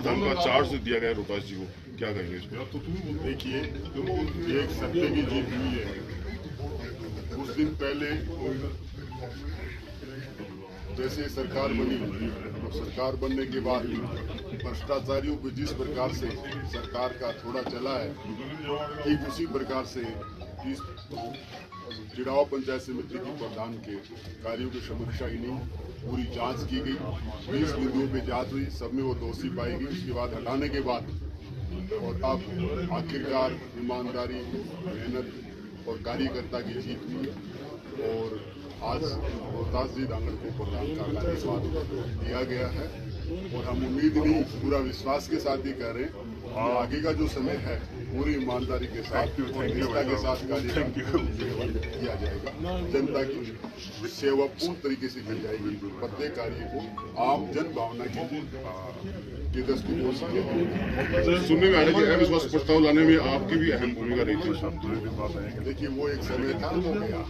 प्रधान का चार्ज दिया गया रोहतास जी को, क्या कहेंगे इस पर? देखिए, एक सत्य की जीत हुई है। कुछ दिन पहले जैसे सरकार बनी, तो सरकार बनने के बाद भ्रष्टाचारियों को जिस प्रकार से सरकार का थोड़ा चला है, ठीक उसी प्रकार से इस चिड़ाव पंचायत समिति के प्रधान के कार्यों की समीक्षा ही नहीं, पूरी जांच की गई। 20 बिंदुओं पे जांच हुई, सब में वो दोषी पाई गई। उसके बाद हटाने के बाद और अब आखिरकार ईमानदारी, मेहनत और कार्यकर्ता की जीत हुई और आज रोहतास जी धांगड़ को प्रधान का कार्यभार दिया गया है। और हम उम्मीद नहीं, पूरा विश्वास के साथ ही कह रहे हैं, आगे का जो समय है पूरी ईमानदारी के साथ और निष्ठा के साथ कार्य किया जाएगा। जनता की सेवा पूर्ण तरीके से की जाएगी। प्रत्येक कार्य को आम जन भावना के दृष्टिकोण से सुनने में आ रहा है कि अविश्वास प्रस्ताव लाने में आपकी भी अहम भूमिका रही थी। देखिए, वो एक समय था, हो गया।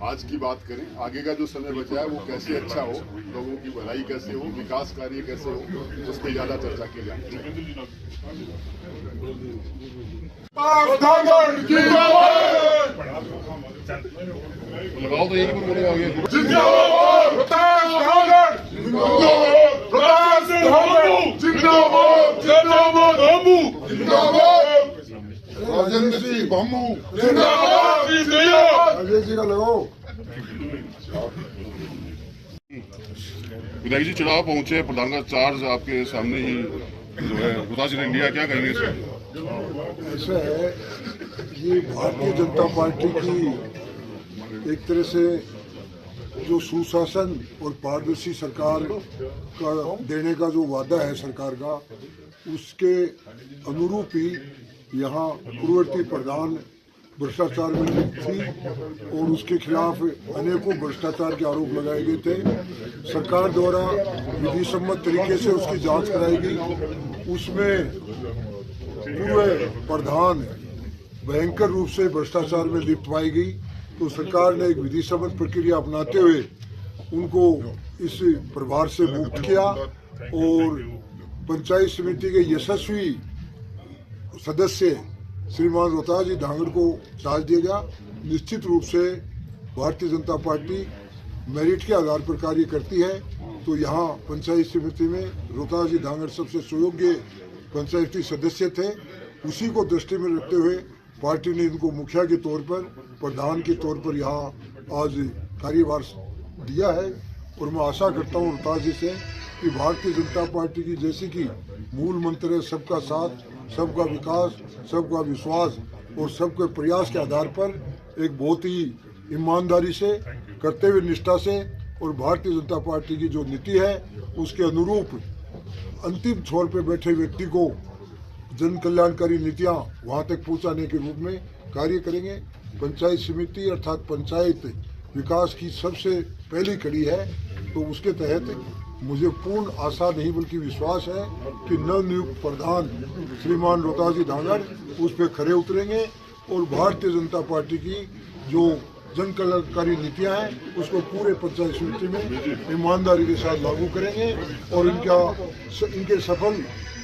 आज की बात करें, आगे का जो समय बचा है वो कैसे अच्छा हो, लोगों की भलाई कैसे हो, विकास कार्य कैसे हो, उस पर ज्यादा चर्चा की जानी चाहिए। लगाओ तो यही पर बोले आगे। राजेंद्र सिंह बामू जी का लगाओ। विधायक जी चुनाव पहुंचे, प्रधान का चार्ज आपके सामने ही जो है रोहतास जी ने लिया, क्या कहेंगे इसमें? ऐसा है, ये भारतीय जनता पार्टी की एक तरह से जो सुशासन और पारदर्शी सरकार का देने का जो वादा है सरकार का, उसके अनुरूप ही यहाँ पूर्ववर्ती प्रधान भ्रष्टाचार में लिप्त थी और उसके खिलाफ अनेकों भ्रष्टाचार के आरोप लगाए गए थे। सरकार द्वारा विधि सम्मत तरीके से उसकी जांच कराई गई। उसमें पूर्व प्रधान भयंकर रूप से भ्रष्टाचार में लिप्त पाई गई, तो सरकार ने एक विधि सम्मत प्रक्रिया अपनाते हुए उनको इस प्रभार से मुक्त किया और पंचायत समिति के यशस्वी सदस्य श्रीमान रोहतास जी धांगड़ को चार्ज दिया गया। निश्चित रूप से भारतीय जनता पार्टी मेरिट के आधार पर कार्य करती है, तो यहाँ पंचायत समिति में रोहतास जी धांगड़ सबसे सुयोग्य पंचायती सदस्य थे। उसी को दृष्टि में रखते हुए पार्टी ने इनको मुखिया के तौर पर, प्रधान के तौर पर यहाँ आज कार्यभार दिया है। और मैं आशा करता हूँ रोहतास जी से कि भारतीय जनता पार्टी की जैसे कि मूल मंत्र है सबका साथ, सबका विकास, सबका विश्वास और सबके प्रयास के आधार पर एक बहुत ही ईमानदारी से, करते हुए निष्ठा से और भारतीय जनता पार्टी की जो नीति है उसके अनुरूप अंतिम छोर पे बैठे व्यक्ति को जन कल्याणकारी नीतियां वहां तक पहुंचाने के रूप में कार्य करेंगे। पंचायत समिति अर्थात पंचायत विकास की सबसे पहली कड़ी है, तो उसके तहत मुझे पूर्ण आशा नहीं बल्कि विश्वास है कि नवनियुक्त प्रधान श्रीमान रोहतास जी धांगड़ उस पर खरे उतरेंगे और भारतीय जनता पार्टी की जो जन कल्याणकारी नीतियां हैं उसको पूरे पंचायत समिति में ईमानदारी के साथ लागू करेंगे और इनके सफल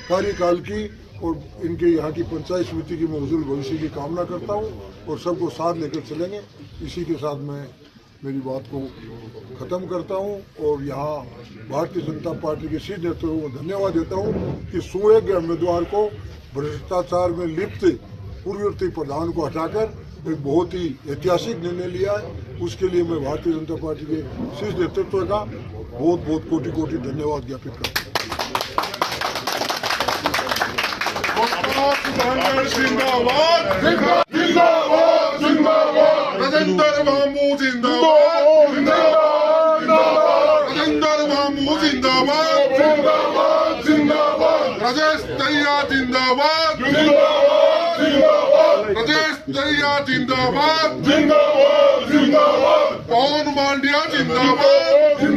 कार्यकाल की और इनके यहाँ की पंचायत समिति की मैं उज्जवल भविष्य की कामना करता हूँ और सबको साथ लेकर चलेंगे। इसी के साथ मैं मेरी बात को ख़त्म करता हूं और यहाँ भारतीय जनता पार्टी के शीर्ष नेतृत्व को धन्यवाद देता हूं कि सुयोग्य उम्मीदवार को भ्रष्टाचार में लिप्त पूर्ववर्ती प्रधान को हटाकर एक बहुत ही ऐतिहासिक निर्णय लिया है। उसके लिए मैं भारतीय जनता पार्टी के शीर्ष नेतृत्व का बहुत बहुत कोटि कोटि धन्यवाद ज्ञापित करता हूँ। राजेंद्र बाबू जिंदाबाद, राजेंद्र बाबू जिंदाबाद, राजेश दहिया जिंदाबाद, राजेश दहिया जिंदाबाद, पवन मांडिया जिंदाबाद।